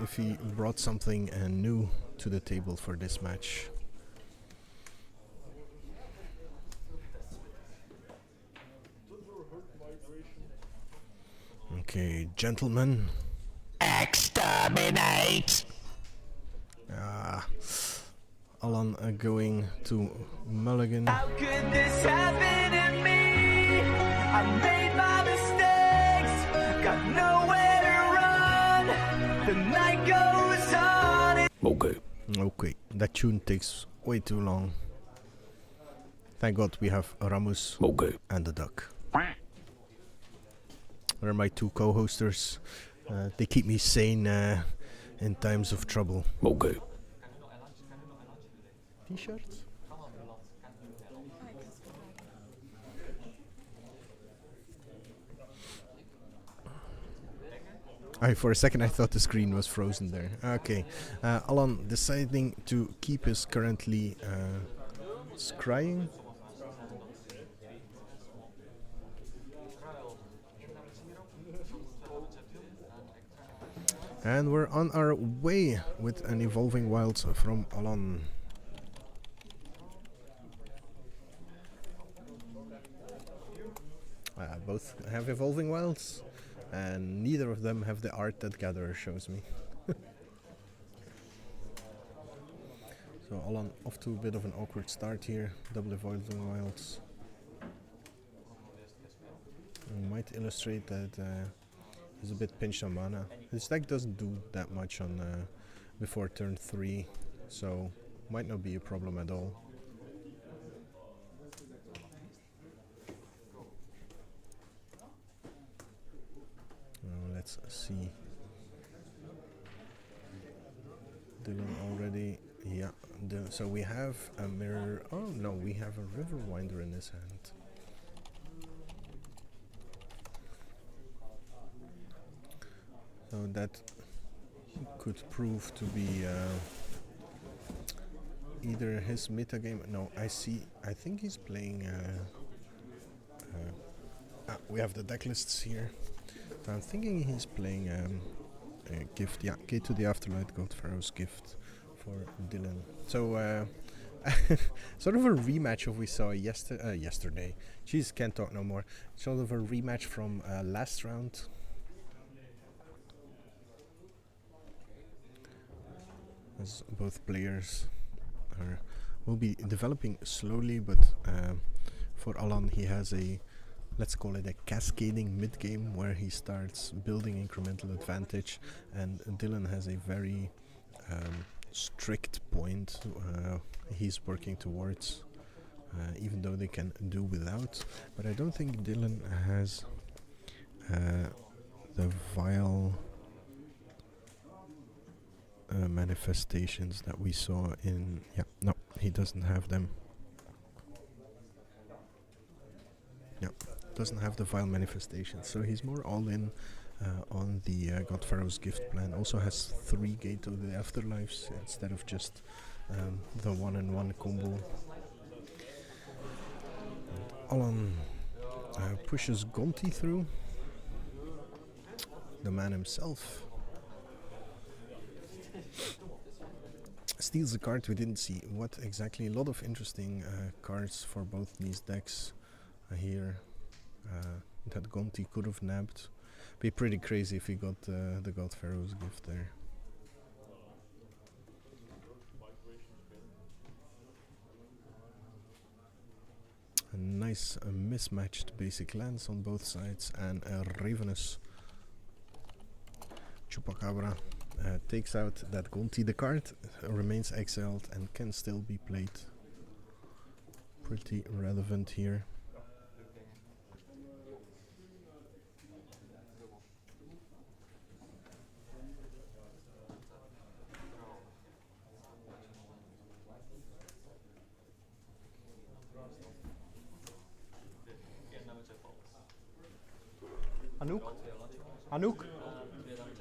if he brought something new to the table for this match. Okay, gentlemen. Exterminate! Alan going to Mulligan. How could this happen to me? I made my mistakes, got nowhere to run. The night goes on. Okay, that tune takes way too long. Thank God we have Ramus and the duck. They're my two co-hosters. They keep me sane in times of trouble. T-shirts? For a second I thought the screen was frozen there. Okay, Alan deciding to keep his currently scrying. And we're on our way with an Evolving Wilds from Alan. Both have Evolving Wilds, and neither of them have the art that Gatherer shows me. So Alan off to a bit of an awkward start here. Double Evolving Wilds. Might illustrate that he's a bit pinched on mana. His deck doesn't do that much on before turn 3, so might not be a problem at all. Let's see. Dylan already, yeah. So we have a mirror. Oh no, we have a Riverwinder in his hand. So that could prove to be either his metagame. No, I think he's playing. We have the deck lists here. So I'm thinking he's playing a gift. Yeah, Gate to the Afterlight, God Pharaoh's Gift for Dylan. So sort of a rematch of we saw yesterday. Jeez, can't talk no more. Sort of a rematch from last round. As both players will be developing slowly, but for Alan he has a, let's call it a cascading mid-game where he starts building incremental advantage, and Dylan has a very strict point he's working towards, even though they can do without. But I don't think Dylan has the vile manifestations that we saw in... Yeah, no, he doesn't have them. Yeah, doesn't have the vile manifestations, so he's more all in on the God Pharaoh's Gift plan. Also has 3 Gate to the Afterlives instead of just the 1-in-1 combo. And Alan pushes Gonti through, the man himself. Steals a card we didn't see. What exactly? A lot of interesting cards for both these decks here that Gonti could have nabbed. Be pretty crazy if he got the God Pharaoh's Gift there. A nice mismatched basic lands on both sides, and a Ravenous Chupacabra takes out that Gonti. The card remains exiled and can still be played. Pretty relevant here.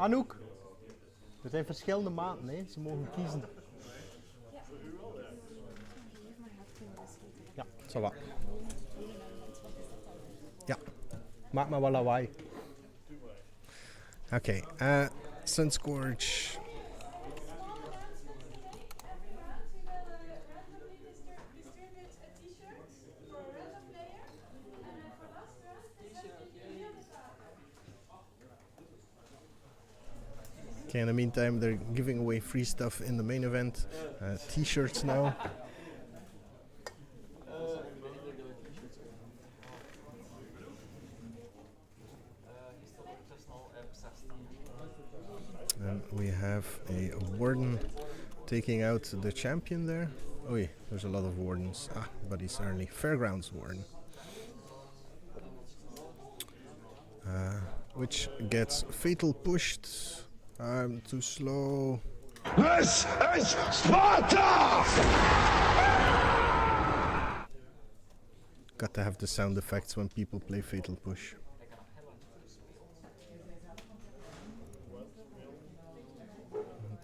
Anouk. Er zijn verschillende maten, hè. Ze mogen kiezen. Ja, zo wat. Ja. Maak maar wel lawaai. Okay, Sunscourge Okay, in the meantime, they're giving away free stuff in the main event. T-shirts now. And we have a warden taking out the champion there. Oh yeah, there's a lot of wardens. But he's early. Fairgrounds warden. Which gets fatal pushed. I'm too slow. This is Sparta! Got to have the sound effects when people play fatal push.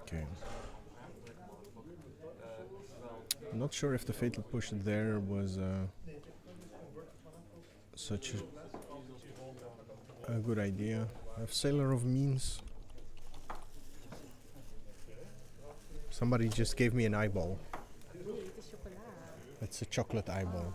Okay. I'm not sure if the fatal push there was such a good idea. I have Sailor of Means. Somebody just gave me an eyeball. It's a chocolate eyeball.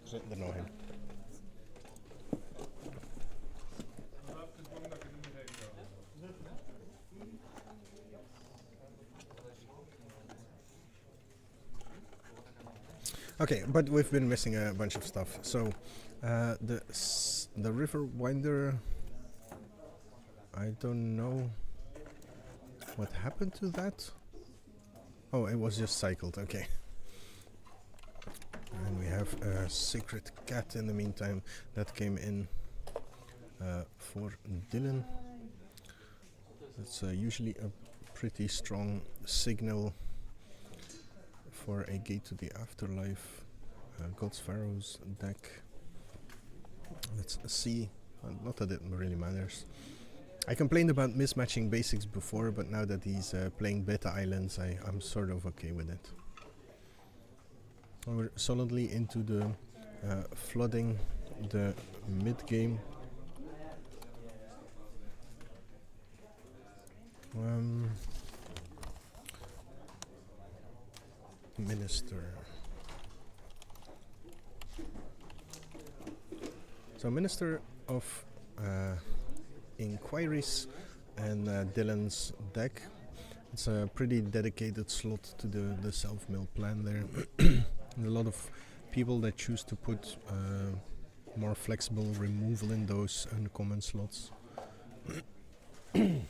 Zit er nog in. Okay, but we've been missing a bunch of stuff. So the River Winder, I don't know what happened to that. Oh, it was just cycled. Okay. And we have a Sacred Cat in the meantime that came in for Dylan. That's usually a pretty strong signal for a Gate to the Afterlife. God's Pharaoh's deck. Let's see. Not that it really matters. I complained about mismatching basics before, but now that he's playing Beta Islands, I'm sort of okay with it. We're solidly into the flooding the mid game. Minister. So Minister of Inquiries and Dylan's deck. It's a pretty dedicated slot to the self-mill plan there. A lot of people that choose to put more flexible removal in those uncommon slots. Okay.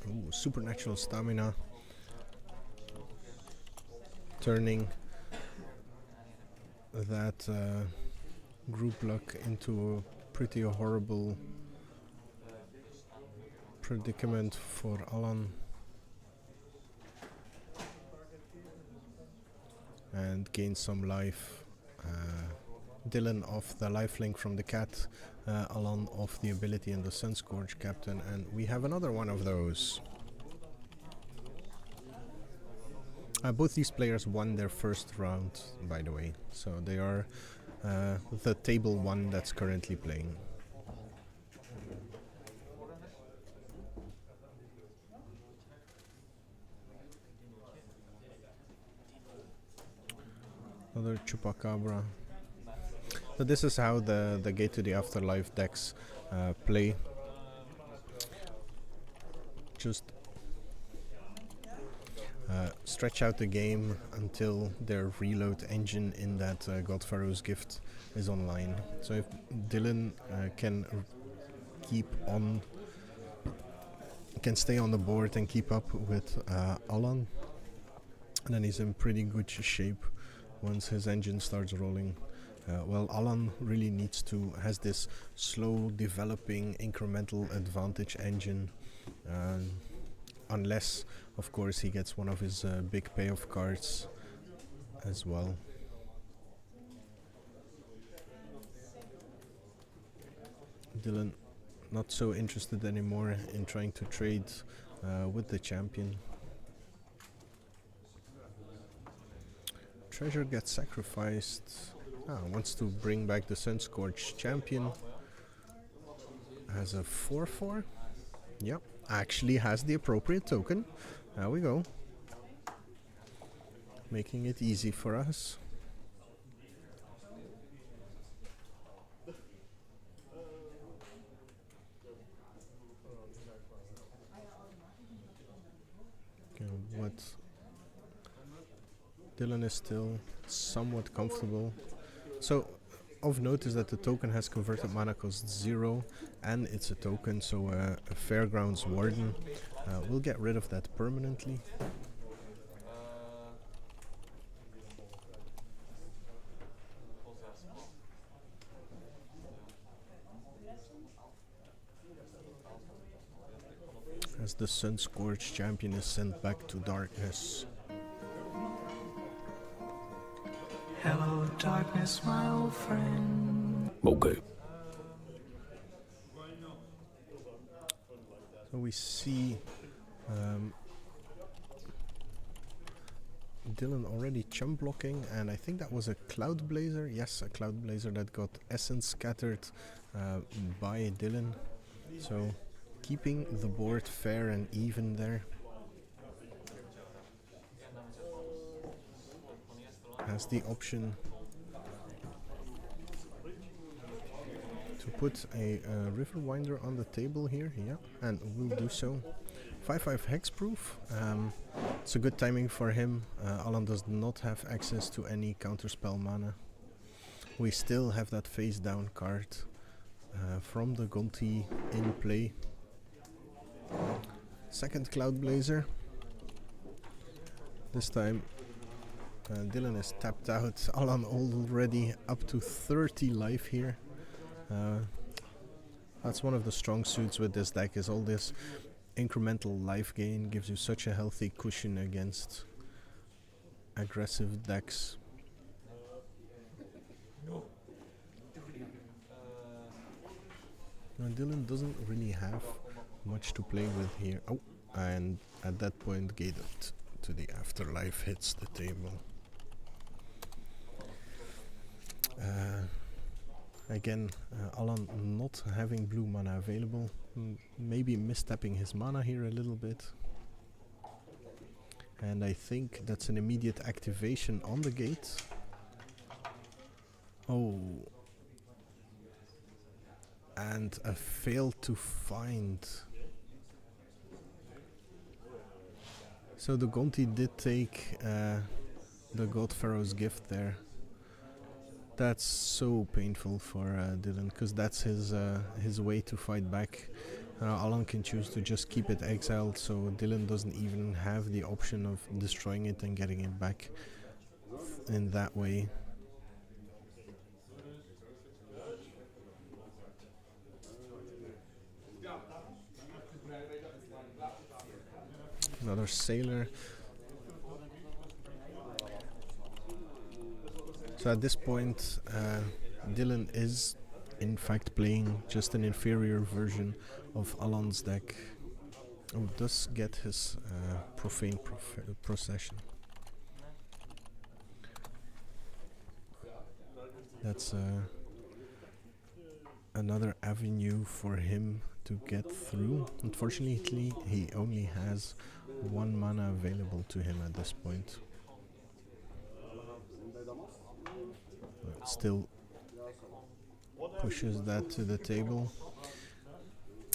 Ooh, supernatural stamina. Turning that group luck into a pretty horrible predicament for Alan. And gain some life. Dylan off the lifelink from the cat, Alan off the ability and the Sunscourge captain, and we have another one of those. Both these players won their first round, by the way, so they are the table one that's currently playing. Another Chupacabra. So this is how the Gate to the Afterlife decks play. Just stretch out the game until their reload engine in that God Pharaoh's Gift is online. So if Dylan can stay on the board and keep up with Alan, And then he's in pretty good shape once his engine starts rolling. Well, Alan really has this slow developing incremental advantage engine, unless of course he gets one of his big payoff cards as well. Dylan not so interested anymore in trying to trade with the champion. Treasure gets sacrificed. Wants to bring back the Sunscorched champion. Has a 4/4. Yep, actually has the appropriate token. There we go. Making it easy for us. Okay, what? Dylan is still somewhat comfortable. So, of note is that the token has converted mana cost 0 and it's a token, so a Fairgrounds Warden will get rid of that permanently. As the Sunscorched champion is sent back to darkness. Hello, darkness, my old friend. Okay. So we see Dylan already chump blocking, and I think that was a Cloud Blazer. Yes, a Cloud Blazer that got essence scattered by Dylan. So keeping the board fair and even there. Has the option to put a Riverwinder on the table here, yeah, and will do so. 5/5 hexproof. It's a good timing for him. Alan does not have access to any counterspell mana. We still have that face down card from the Gentry in play. Second Cloud Blazer. This time Dylan is tapped out. Alan already up to 30 life here. That's one of the strong suits with this deck, is all this incremental life gain gives you such a healthy cushion against aggressive decks. Now Dylan doesn't really have much to play with here. Oh, and at that point Gated to the Afterlife hits the table. Again, Alan not having blue mana available, maybe misstepping his mana here a little bit. And I think that's an immediate activation on the gate. Oh. And a fail to find. So the Gentry did take the God Pharaoh's gift there. That's so painful for Dylan, because that's his way to fight back. Alan can choose to just keep it exiled, so Dylan doesn't even have the option of destroying it and getting it back in that way. Another Sailor. So at this point, Dylan is in fact playing just an inferior version of Alan's deck. Oh, does get his Profane Procession. That's another avenue for him to get through. Unfortunately, he only has 1 mana available to him at this point. But still pushes that to the table.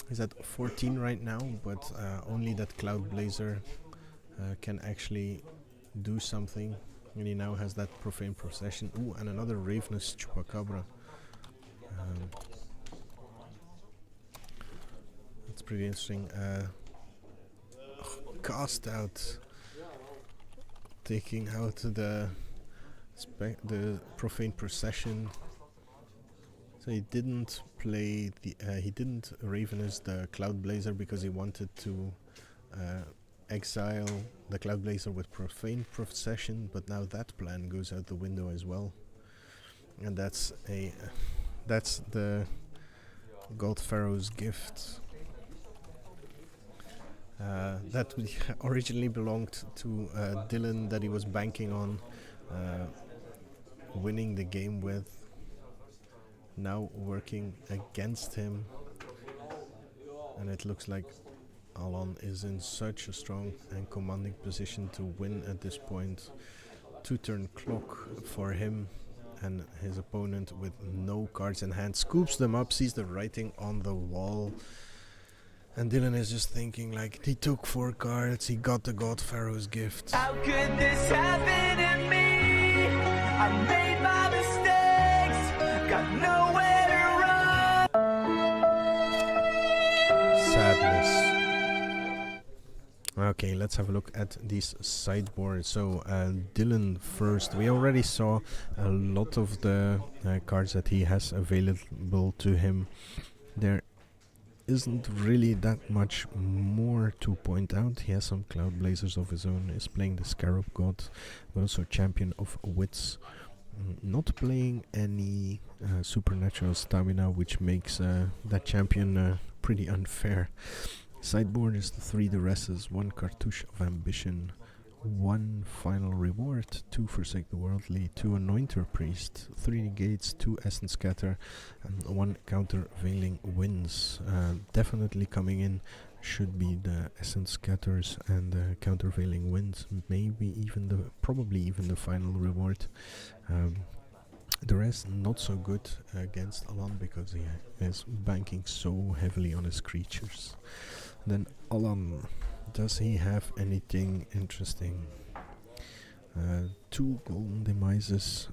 He's at 14 right now, but only that Cloud Blazer can actually do something. And he now has that Profane Procession. Ooh, and another Ravenous Chupacabra. That's pretty interesting. Cast out. taking out the profane procession. So he didn't play the he didn't Ravenous the Cloud Blazer because he wanted to exile the Cloud Blazer with profane procession, but now that plan goes out the window as well. And that's the God Pharaoh's gift. That originally belonged to Dylan, that he was banking on winning the game with, now working against him, and it looks like Alan is in such a strong and commanding position to win at this point. 2-turn clock for him, and his opponent with no cards in hand scoops them up, sees the writing on the wall. And Dylan is just thinking, like, he took 4 cards, he got the God Pharaoh's gift. How could this happen to me? I made my mistakes, got nowhere to run. Sadness. Okay, let's have a look at these sideboards. So Dylan first. We already saw a lot of the cards that he has available to him. There isn't really that much more to point out. He has some Cloud Blazers of his own, is playing the Scarab God, but also Champion of Wits. Not playing any supernatural stamina, which makes that champion pretty unfair. Sideboard is the 3 Duresses, 1 Cartouche of Ambition, 1 Final Reward, 2 Forsake the Worldly, 2 Anointer Priest, 3 Negates, 2 Essence Scatter, and 1 Countervailing Winds. Definitely coming in should be the Essence Scatters and the Countervailing Winds, probably even the Final Reward. The rest not so good against Alan because he is banking so heavily on his creatures. Then Alan, does he have anything interesting? 2 Golden Demises,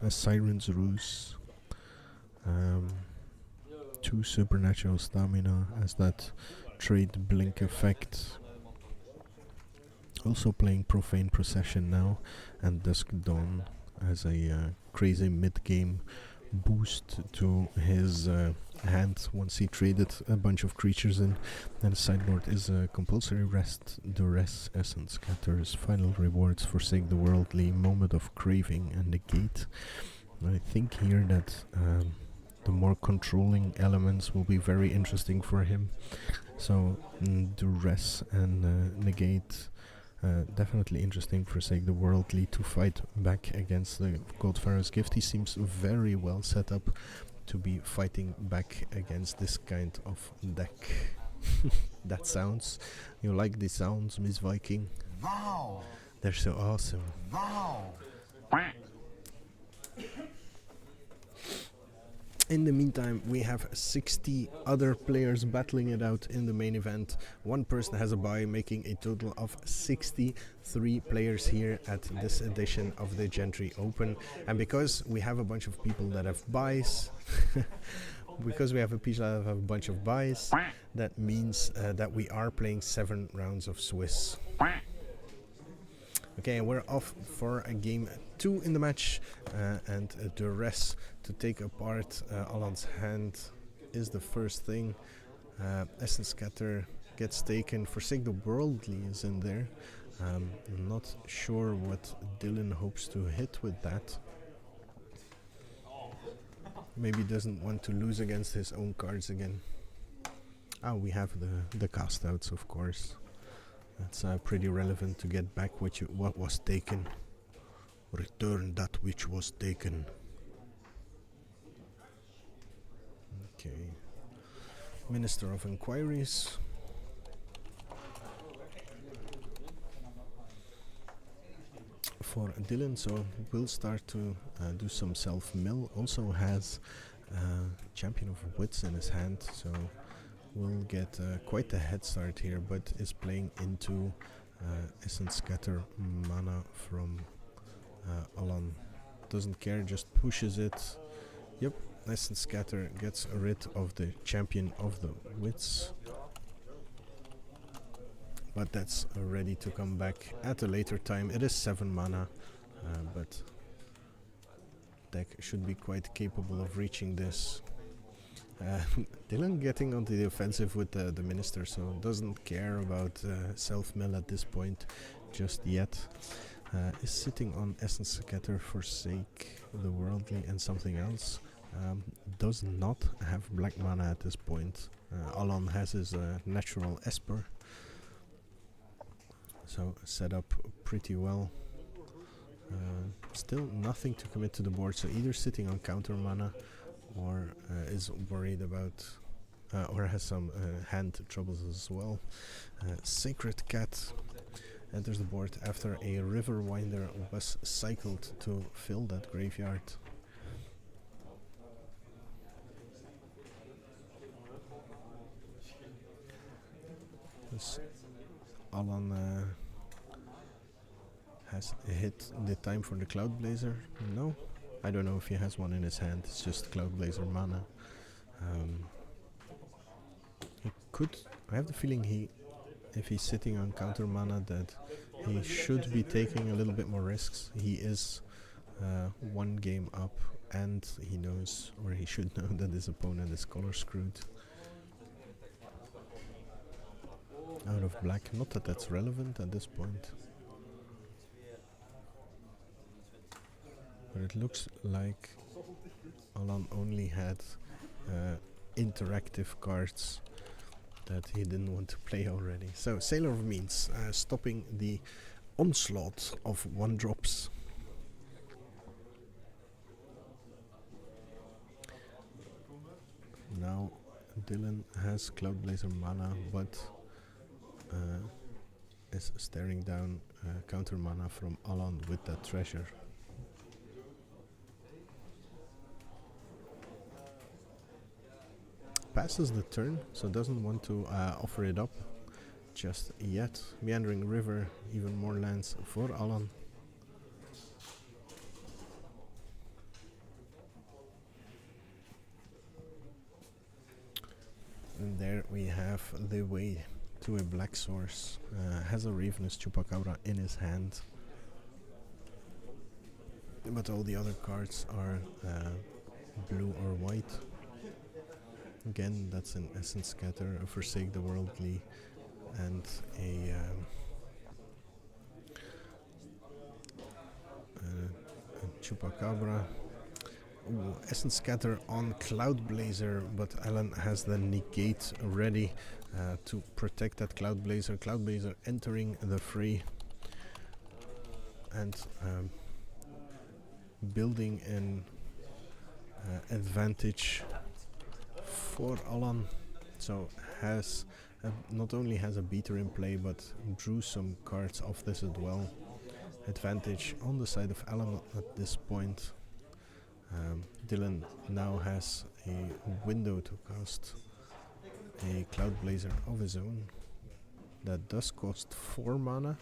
a Siren's Ruse, 2 Supernatural Stamina as that trade blink effect. Also playing Profane Procession now, and Dusk Dawn as a crazy mid-game boost to his hand once he traded a bunch of creatures in. And the sideboard is a Compulsory Rest, Duress, Essence Scatters, Final Rewards, Forsake the Worldly, Moment of Craving, and Negate. I think here that the more controlling elements will be very interesting for him. So Duress and Negate, definitely interesting. Forsake the Worldly to fight back against the God Pharaoh's gift. He seems very well set up to be fighting back against this kind of deck. That sounds, you like the sounds, Miss Viking? Wow! They're so awesome. Wow! In the meantime, we have 60 other players battling it out in the main event. 1 person has a bye, making a total of 63 players here at this edition of the Gentry Open. And because we have a bunch of people that have buys, that means that we are playing 7 rounds of Swiss. Okay, and we're off for a game 2 in the match, and the rest to take apart Alan's hand is the first thing. Essence Scatter gets taken. Forsake the Worldly is in there. I'm not sure what Dylan hopes to hit with that. Maybe doesn't want to lose against his own cards again. Ah, we have the cast outs, of course. That's pretty relevant to get back what was taken. Return that which was taken. Okay. Minister of Inquiries. For Dylan, so we'll start to do some self-mill. Also has Champion of Wits in his hand, so we'll get quite a head start here, but is playing into Essence Scatter mana from Alan. Doesn't care, just pushes it. Yep, Essence Scatter gets rid of the Champion of the Wits. but that's ready to come back at a later time. It is 7 mana, but deck should be quite capable of reaching this. Dylan getting onto the offensive with the Minister, so doesn't care about self-mill at this point just yet. Is sitting on Essence Scatter, Forsake the Worldly and something else. Does not have black mana at this point. Alan has his natural Esper, so set up pretty well. Still nothing to commit to the board, so either sitting on counter mana or is worried about or has some hand troubles as well. Sacred Cat enters the board after a River Winder was cycled to fill that graveyard. Alan has hit the time for the Cloud Blazer. No, I don't know if he has one in his hand. It's just Cloud Blazer mana. He could. I have the feeling if he's sitting on counter mana, that he should be taking a little bit more risks. He is 1 game up, and he knows, or he should know, that his opponent is color screwed. Out of black, not that that's relevant at this point. But it looks like Alan only had interactive cards that he didn't want to play already. So Sailor of Means, stopping the onslaught of 1-drops. Now Dylan has Cloud Blazer mana, but is staring down counter mana from Alan with that treasure. Passes the turn, so doesn't want to offer it up just yet. Meandering River, even more lands for Alan. And there we have the way to a black source. Has a Ravenous Chupacabra in his hand, but all the other cards are blue or white. Again, that's an Essence Scatter, a Forsake the Worldly, and a Chupacabra. Ooh, Essence Scatter on Cloud Blazer, but Alan has the negate ready to protect that Cloud Blazer. Cloud Blazer entering the fray and building an advantage for Alan. So has not only has a beater in play, but drew some cards off this as well. Advantage on the side of Alan at this point. Dylan now has a window to cast a Cloud Blazer of his own. That does cost 4 mana.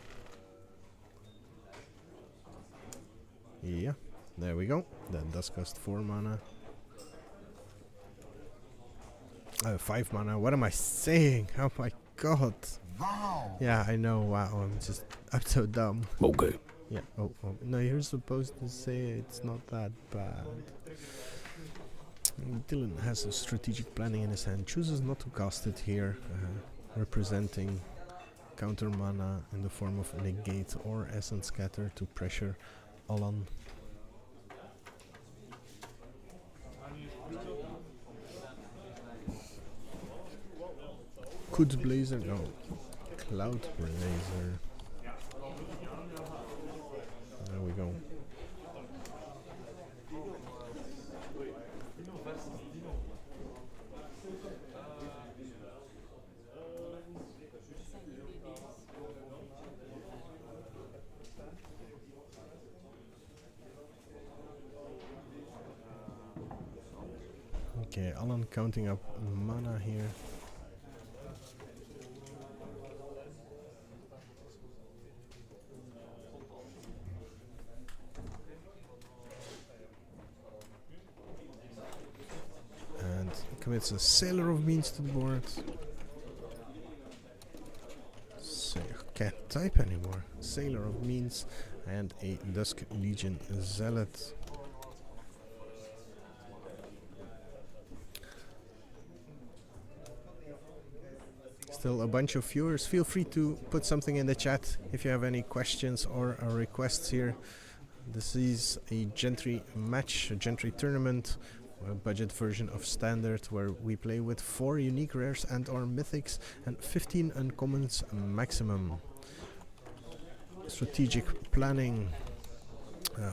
Yeah, there we go. That does cost 4 mana. 5 mana. What am I saying? Oh my god. Wow. Yeah, I know. Wow, I'm so dumb. Okay. Yeah. Oh. No, you're supposed to say it's not that bad. Dylan has a strategic planning in his hand. Chooses not to cast it here, representing counter mana in the form of negate or Essence Scatter to pressure Alan. Could Blazer? No. Cloud Blazer. There we go. Okay, Alan counting up mana here. And commits a Sailor of Means to the board. Sick. can't type anymore. Sailor of Means and a Dusk Legion Zealot. Still a bunch of viewers. Feel free to put something in the chat if you have any questions or requests here. This is a Gentry match, a Gentry tournament, a budget version of Standard, where we play with 4 unique rares and or mythics and 15 uncommons maximum. Strategic planning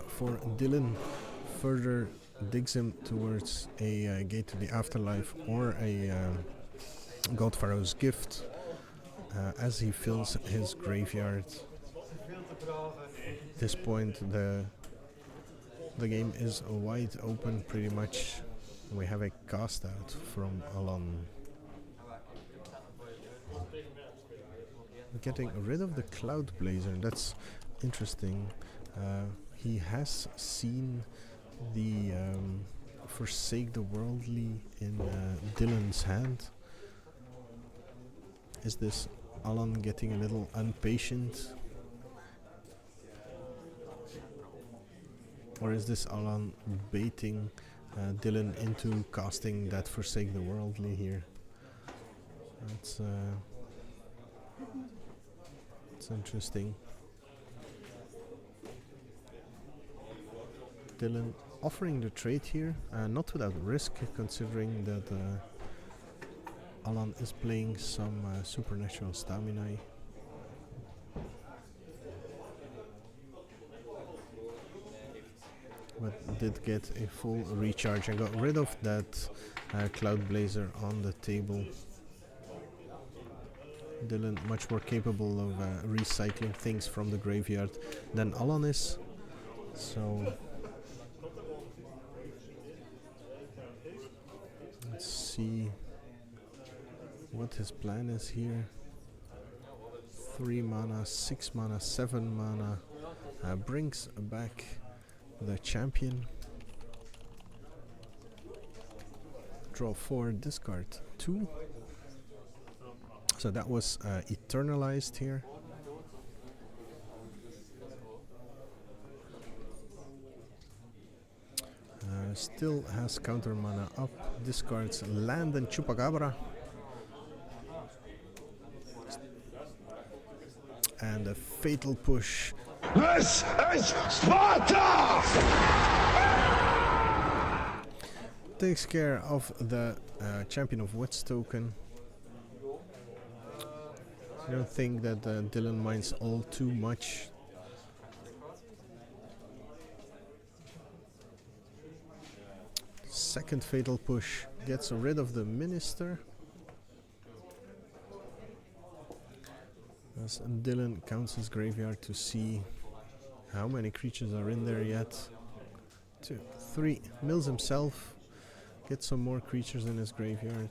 for Dylan further digs him towards a gate to the afterlife or a God Pharaoh's gift as he fills his graveyard. At this point the game is wide open pretty much. We have a cast out from Alan. Getting rid of the Cloud Blazer, that's interesting. He has seen the Forsake the Worldly in Dylan's hand. Is this Alan getting a little impatient? Or is this Alan baiting Dylan into casting that Forsake the Worldly here? That's it's interesting. Dylan offering the trade here, not without risk, considering that Alan is playing some supernatural stamina. But did get a full recharge and got rid of that Cloud Blazer on the table. Dylan much more capable of recycling things from the graveyard than Alan is. So let's see what his plan is here. 3 mana, 6 mana, 7 mana brings back the champion. Draw 4, discard 2. So that was eternalized here. Still has counter mana up, discards land and Chupacabra. And a fatal push. This is Sparta! Takes care of the Champion of Woods token. I don't think that Dylan minds all too much. Second fatal push gets rid of the Minister. As Dylan counts his graveyard to see how many creatures are in there yet. 2, 3, mills himself, gets some more creatures in his graveyard.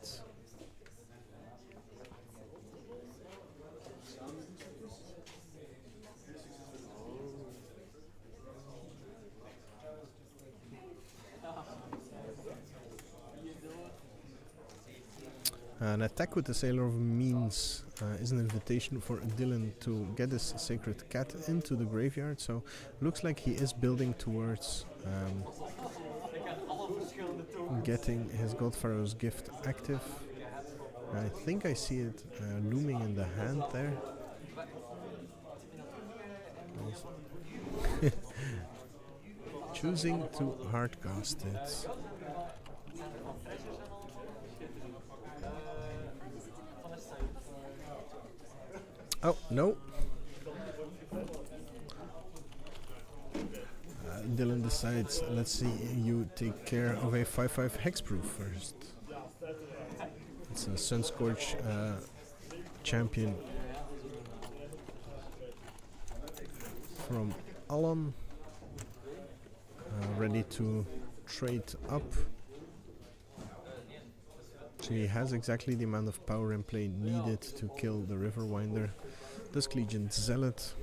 An attack with the Sailor of Means is an invitation for Dylan to get his Sacred Cat into the graveyard, so looks like he is building towards getting his God Pharaoh's gift active. I think I see it looming in the hand there. Choosing to hardcast it. Oh, no. Dylan decides, let's see you take care of a 5/5 hexproof first. It's a Sunscorch champion from Alan. Ready to trade up. So he has exactly the amount of power in play needed to kill the Riverwinder. Dusk Legion Zealot.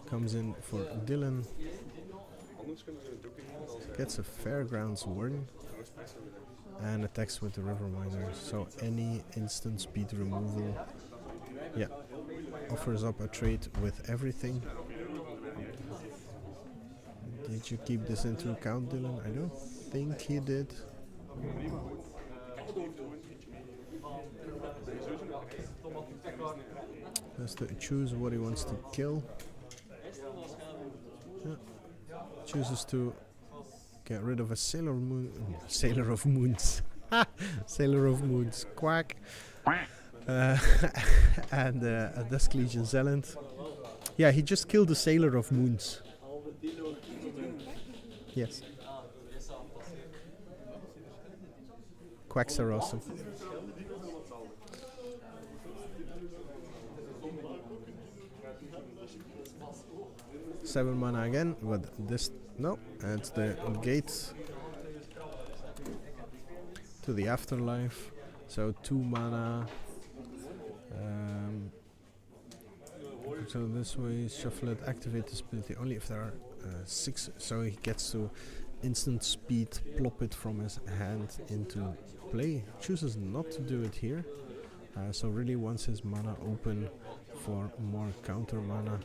Comes in for Dylan. Gets a Fairgrounds Warden. and attacks with the River Miner. So any instant speed removal, yeah, offers up a trait with everything. Did you keep this into account, Dylan? I don't think he did. Has to choose what he wants to kill. Yeah. Chooses to get rid of a Sailor of Moons. Sailor of Moons. Quack. And a Dusk Legion Zealot. Yeah, he just killed the Sailor of Moons. Yes. Quacks are awesome. Seven mana again, but this no, and it's the gate to the afterlife. So 2 mana. So this way, shuffle it, activate this ability only if there are 6. So he gets to instant speed, plop it from his hand into play. Chooses not to do it here. So really wants his mana open for more counter mana.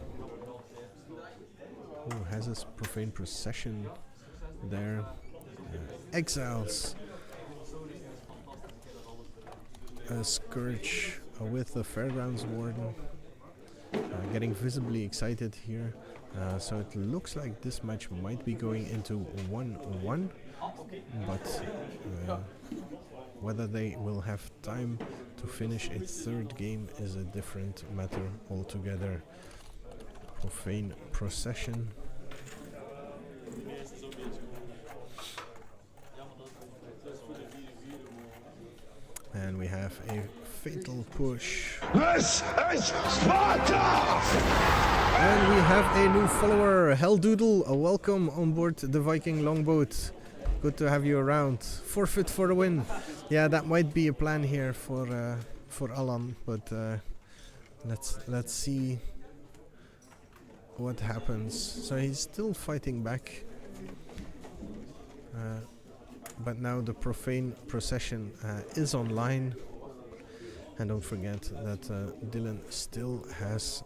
Oh, has his Profane Procession there. Exiles a Scourge with the Fairgrounds Warden. Getting visibly excited here. So it looks like this match might be going into 1-1, but whether they will have time to finish a 3rd game is a different matter altogether. Profane Procession. And we have a Fatal Push. This is Sparta! And we have a new follower, Helldoodle. A welcome on board the Viking longboat. Good to have you around. Forfeit for the win. Yeah, that might be a plan here for Alan, but let's see what happens. So he's still fighting back, but now the Profane Procession is online. And don't forget that Dylan still has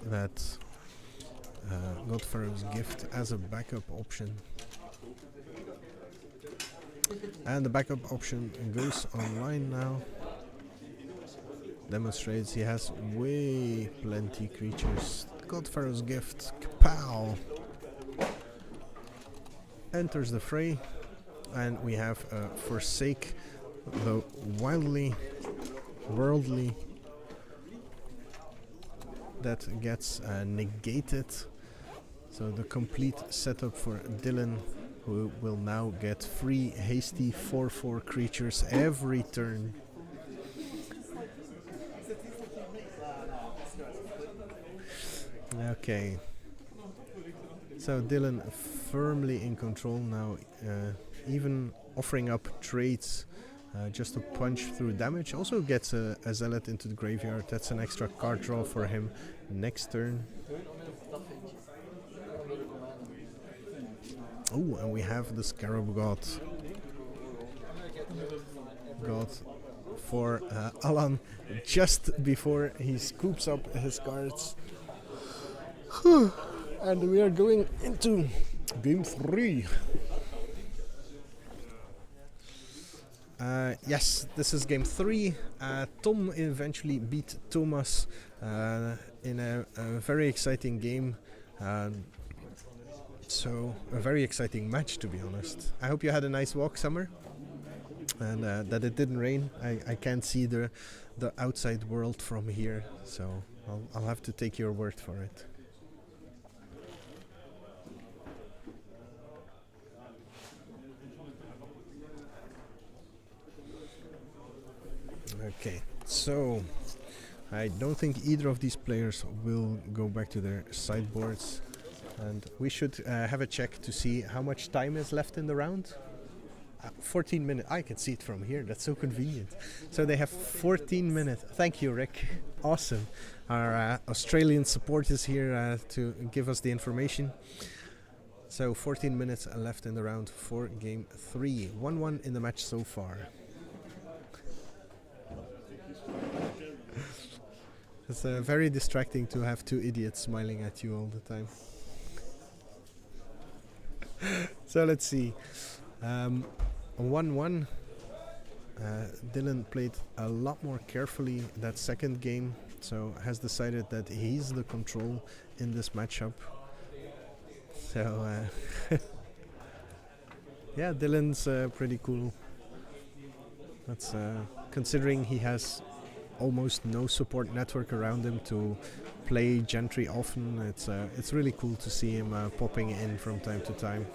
that Godfarrow's Gift as a backup option. And the backup option goes online now. Demonstrates he has way plenty creatures. Godfarrow's Gift, kapow! Enters the fray, and we have Forsake the Wildly Worldly. That gets negated. So the complete setup for Dylan, who will now get 3 hasty 4/4 creatures every turn. Okay. So Dylan firmly in control now, even offering up trades just to punch through damage. Also gets a Zealot into the graveyard. That's an extra card draw for him next turn. Oh, and we have the Scarab God for Alan just before he scoops up his cards. And we are going into game 3. Yes, this is game 3. Tom eventually beat Thomas in a very exciting game. So a very exciting match, to be honest. I hope you had a nice walk, Summer, and that it didn't rain. I can't see the outside world from here, so I'll have to take your word for it. Okay, so I don't think either of these players will go back to their sideboards, and we should have a check to see how much time is left in the round. 14 minutes. I can see it from here. That's so convenient. So they have 14 minutes. Thank you, Rick. Awesome. Our Australian support is here to give us the information. So 14 minutes left in the round for game 3. 1-1 in the match so far. It's very distracting to have two idiots smiling at you all the time. So let's see. 1-1. Dylan played a lot more carefully that second game, so has decided that he's the control in this matchup. So yeah, Dylan's pretty cool. That's considering he has almost no support network around him to play Gentry often. It's really cool to see him popping in from time to time.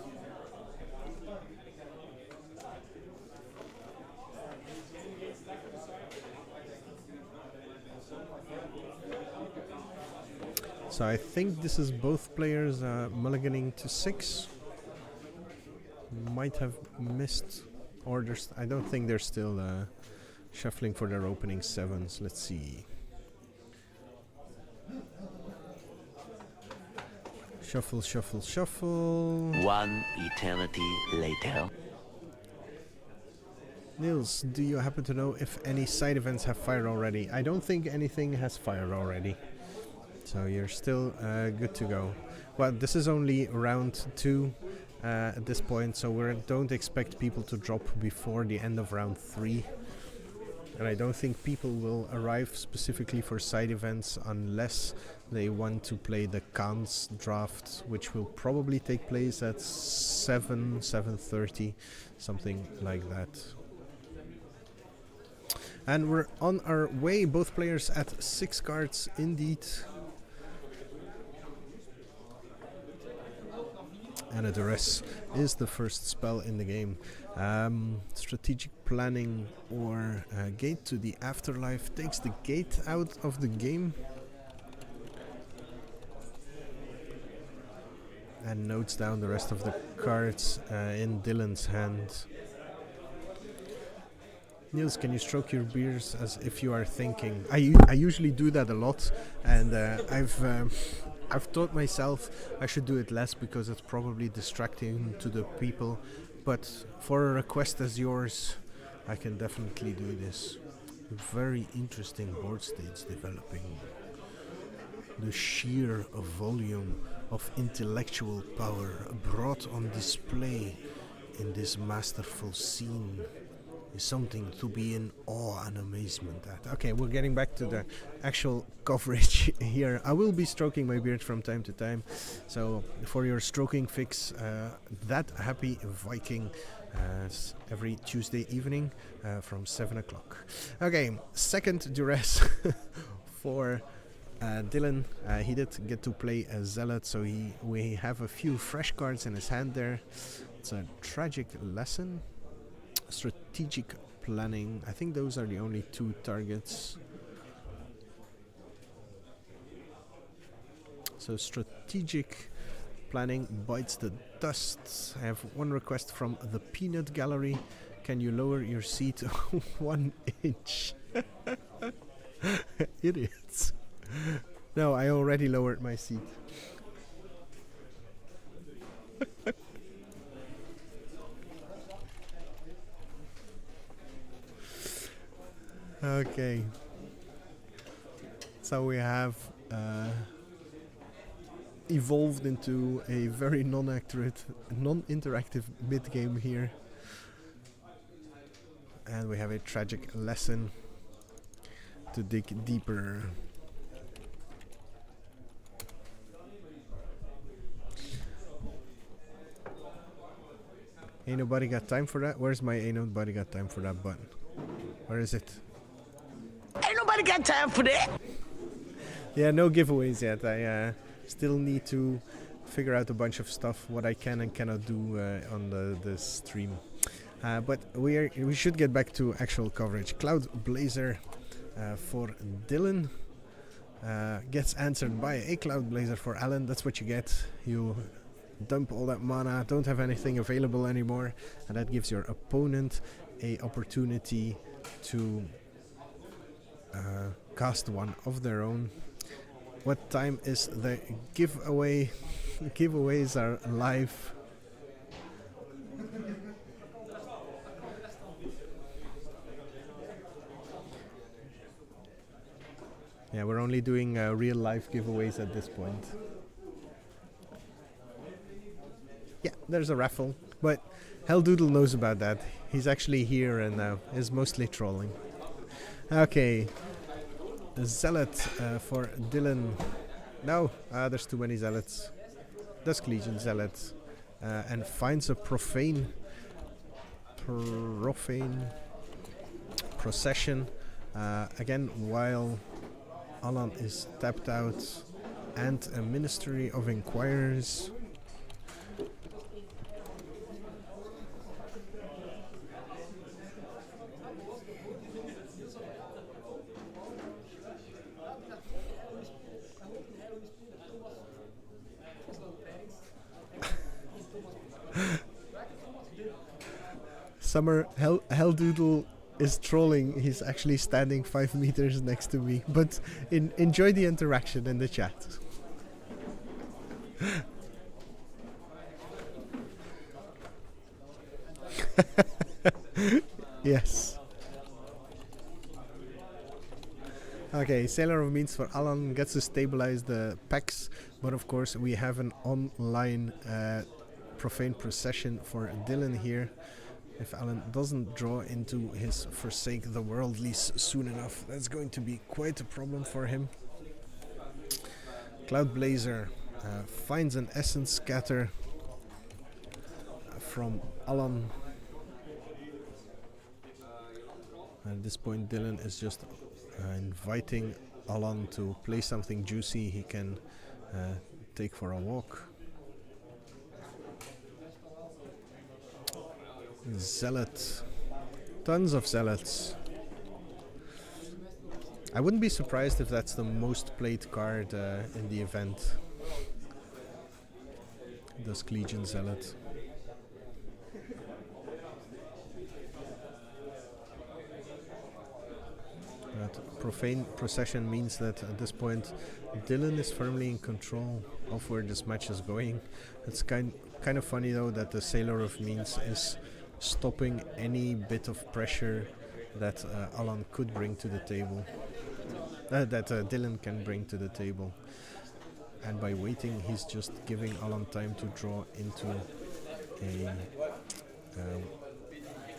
So I think this is both players mulliganing to 6. Might have missed orders. I don't think they're still shuffling for their opening 7s. Let's see. Shuffle, shuffle, shuffle. One eternity later. Niels, do you happen to know if any side events have fired already? I don't think anything has fired already. So you're still good to go. Well, this is only round 2 at this point, so we don't expect people to drop before the end of round 3. And I don't think people will arrive specifically for side events unless they want to play the Khans draft, which will probably take place at 7:30, something like that. And we're on our way, both players at 6 cards indeed. And a duress is the first spell in the game. Strategic planning or gate to the afterlife takes the gate out of the game. And notes down the rest of the cards in Dylan's hand. Niels, can you stroke your beers as if you are thinking? I usually do that a lot, and I've taught myself I should do it less because it's probably distracting to the people. But for a request as yours, I can definitely do this. Very interesting board states developing. The sheer volume of intellectual power brought on display in this masterful scene is something to be in awe and amazement at. Okay, we're getting back to the actual coverage here. I will be stroking my beard from time to time, so for your stroking fix, that happy Viking every Tuesday evening from 7 o'clock. Okay, second duress for Dylan. He did get to play a Zealot, so we have a few fresh cards in his hand there. It's a tragic lesson. Strategic planning. I think those are the only 2 targets. So strategic planning bites the dust. I have one request from the Peanut Gallery. Can you lower your seat 1 inch? Idiots. No, I already lowered my seat. Okay, so we have evolved into a very non-interactive mid-game here, and we have a tragic lesson to dig deeper. Ain't nobody got time for that? Where's my ain't nobody got time for that button? Where is it? Ain't nobody got time for that. Yeah, no giveaways yet. I still need to figure out a bunch of stuff, what I can and cannot do on the stream. But we should get back to actual coverage. Cloud Blazer for Dylan gets answered by a Cloud Blazer for Alan. That's what you get. You dump all that mana, don't have anything available anymore, and that gives your opponent a opportunity to cast one of their own. What time is the giveaway? Giveaways are live. Yeah, we're only doing real life giveaways at this point. Yeah, there's a raffle, but Helldoodle knows about that. He's actually here and is mostly trolling. Okay, Zealot for Dylan. No, there's too many Zealots. Dusk Legion Zealot. And finds a profane procession. Again, while Alan is tapped out, and a Ministry of Inquirers. Summer Helldoodle is trolling. He's actually standing 5 meters next to me, but enjoy the interaction in the chat. Yes. Okay, Sailor of Means for Alan gets to stabilize the packs, but of course we have an online profane procession for Dylan here. If Alan doesn't draw into his Forsake the Worldlies soon enough, that's going to be quite a problem for him. Cloud Blazer finds an Essence Scatter from Alan. At this point, Dylan is just inviting Alan to play something juicy he can take for a walk. Zealot. Tons of Zealots. I wouldn't be surprised if that's the most played card in the event. Dusk Legion Zealot. That Profane Procession means that at this point Dylan is firmly in control of where this match is going. It's kind of funny though that the Sailor of Means is stopping any bit of pressure that Alan could bring to the table, that Dylan can bring to the table, and by waiting he's just giving Alan time to draw into a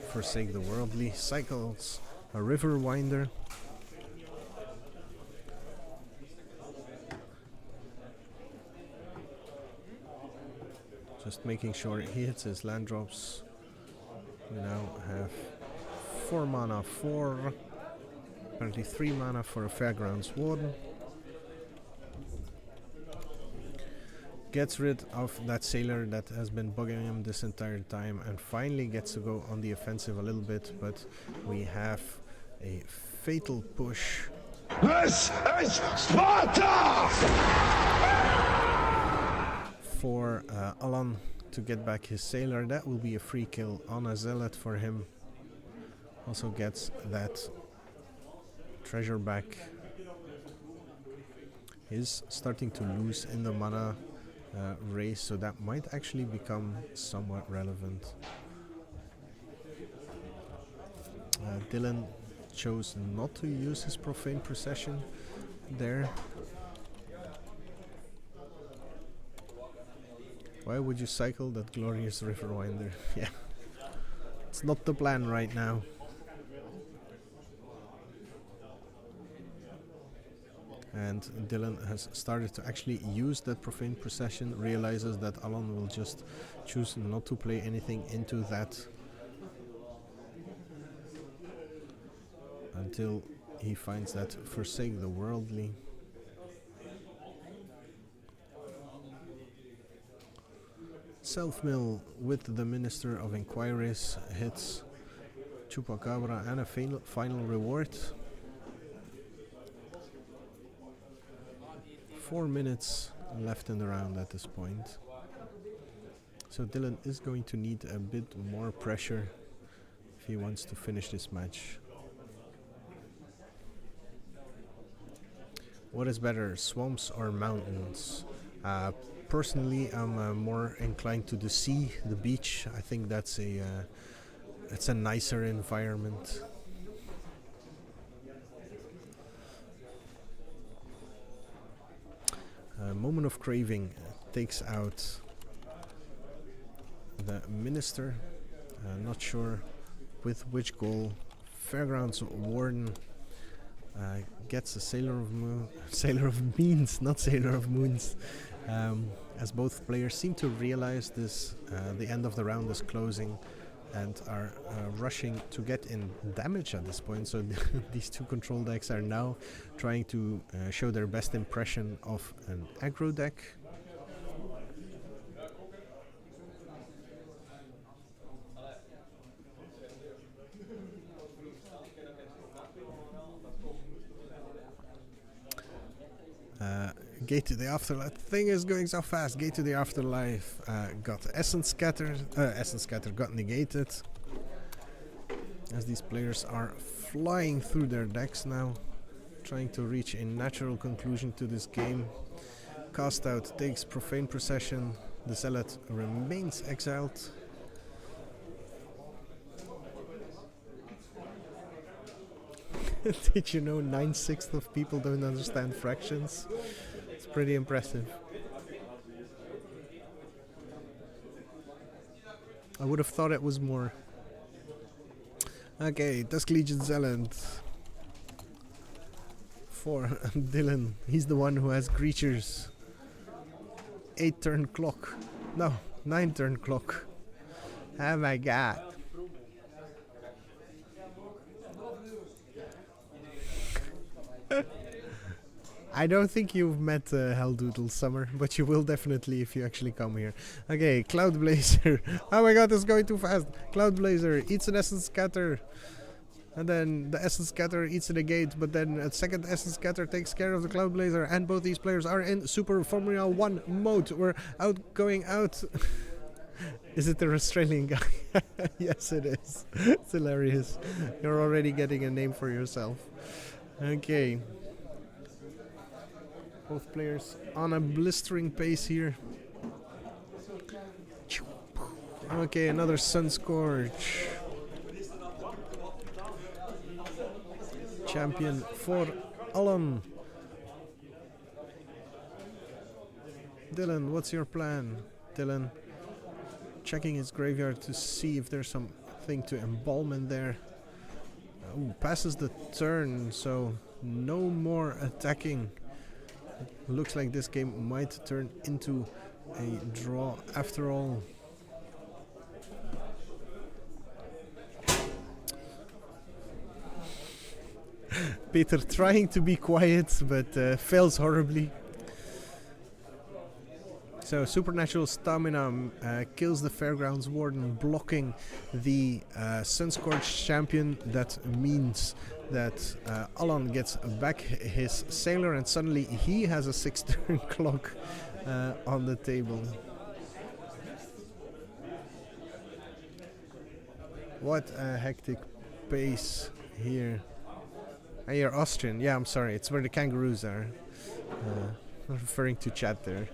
Forsake the Worldly. Cycles a River Winder. Just making sure he hits his land drops. We now have 4 mana for, apparently 3 mana for a Fairgrounds Warden. Gets rid of that Sailor that has been bugging him this entire time and finally gets to go on the offensive a little bit, but we have a Fatal Push. This is Sparta! For Alan to get back his Sailor. That will be a free kill on a Zealot for him. Also gets that treasure back. He's starting to lose in the mana race, so that might actually become somewhat relevant. Dylan chose not to use his Profane Procession there. Why would you cycle that glorious Riverwinder? Yeah, it's not the plan right now. And Dylan has started to actually use that Profane Procession, realizes that Alan will just choose not to play anything into that until he finds that Forsake the Worldly. Self-mill with the Minister of Inquiries hits Chupacabra and a final reward. 4 minutes left in the round at this point. So Dylan is going to need a bit more pressure if he wants to finish this match. What is better, swamps or mountains? Personally, I'm more inclined to the sea, the beach. I think that's it's a nicer environment. Moment of Craving takes out the minister. Not sure with which goal. Fairgrounds Warden gets a Sailor of Beans, not Sailor of Moons. As both players seem to realize this, the end of the round is closing and are rushing to get in damage at this point. So these two control decks are now trying to show their best impression of an aggro deck. Gate to the Afterlife. Thing is going so fast. Gate to the Afterlife got Essence Scatter. Essence Scatter got negated. As these players are flying through their decks now, trying to reach a natural conclusion to this game. Cast Out takes Profane Procession. The Zealot remains exiled. Did you know 9/6 of people don't understand fractions? It's pretty impressive. I would have thought it was more. Okay, Dusk Legion Zealot. For Dylan. He's the one who has creatures. 8 turn clock. No, 9 turn clock. Oh my god. I don't think you've met Helldoodle Summer, but you will definitely if you actually come here. Okay, Cloud Blazer. Oh my god, it's going too fast. Cloud Blazer eats an Essence Scatter. And then the Essence Scatter eats a negate, but then a second Essence Scatter takes care of the Cloud Blazer. And both these players are in Super Formula 1 mode. We're going out. Is it the Australian guy? Yes, it is. It's hilarious. You're already getting a name for yourself. Okay. Both players on a blistering pace here. Okay, another Sunscorch. Champion for Alan. Dylan, what's your plan? Dylan checking his graveyard to see if there's something to embalm in there. Ooh, passes the turn, so no more attacking. Looks like this game might turn into a draw after all. Peter trying to be quiet, but fails horribly. So Supernatural Stamina kills the Fairgrounds Warden, blocking the Sunscorched champion. That means that Alan gets back his Sailor, and suddenly he has a 6-turn clock on the table. What a hectic pace here. And you're Austrian. Yeah, I'm sorry. It's where the kangaroos are. I'm referring to chat there.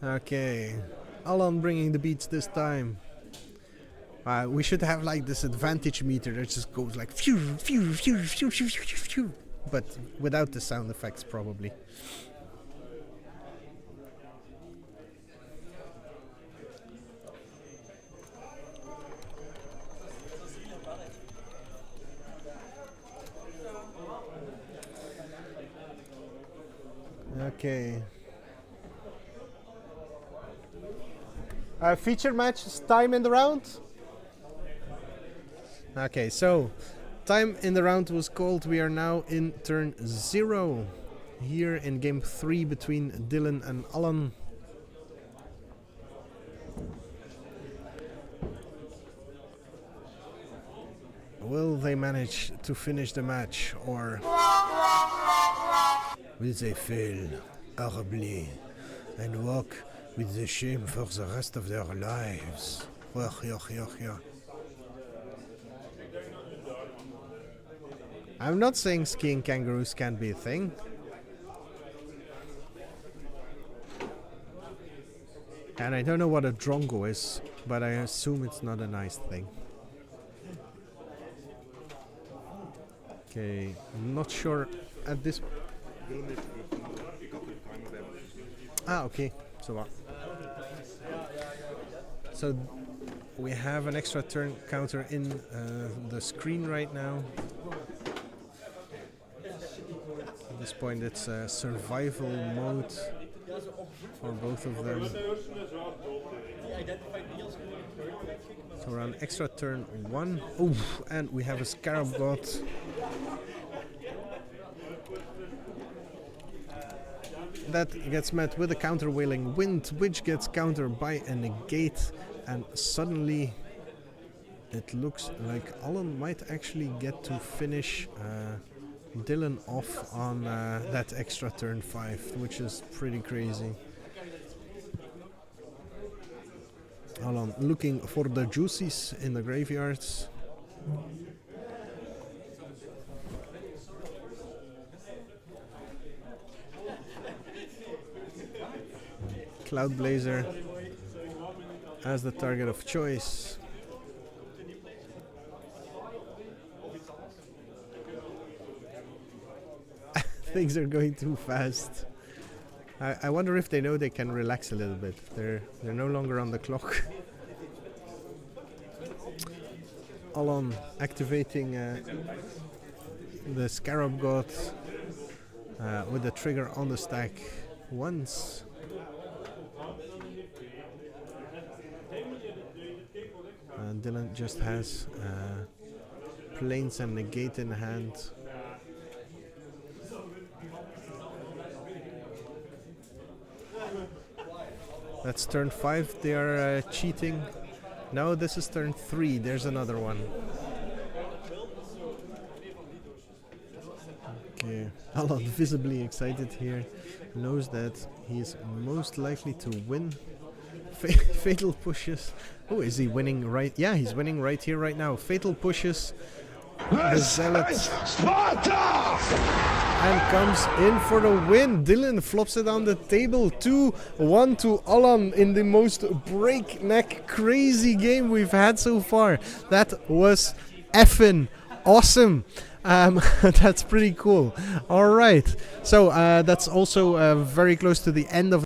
Okay. Alan bringing the beats this time. We should have like this advantage meter that just goes like phew, phew, phew, phew, phew, phew, phew, but without the sound effects probably. Okay. Feature match, time in the round? Okay, so time in the round was called. We are now in turn 0 here in game 3 between Dylan and Alan. Will they manage to finish the match, or will they fail horribly and walk with the shame for the rest of their lives? I'm not saying skiing kangaroos can't be a thing. And I don't know what a drongo is, but I assume it's not a nice thing. Okay, I'm not sure at this... Ah, okay. So we have an extra turn counter in the screen right now. At this point it's survival mode for both of them. So we're on extra turn 1. Oh, and we have a Scarab God. That gets met with a counterweiling wind, which gets countered by a negate, and suddenly it looks like Alan might actually get to finish Dylan off on that extra turn 5, which is pretty crazy. Alan looking for the juices in the graveyards. Cloud Blazer as the target of choice. Things are going too fast. I wonder if they know they can relax a little bit. They're no longer on the clock. Alon activating the Scarab God with the trigger on the stack once. Dylan just has planes and negate in hand. That's turn 5, they are cheating. No, this is turn 3, there's another one. Okay, Alan visibly excited here, knows that he's most likely to win. Fatal pushes. Oh, is he winning right? Yeah, he's winning right here, right now. Fatal pushes. The Zealot. Sparta! And comes in for the win. Dylan flops it on the table. 2-1 to Alan in the most breakneck, crazy game we've had so far. That was effing awesome. That's pretty cool. All right. So that's also very close to the end of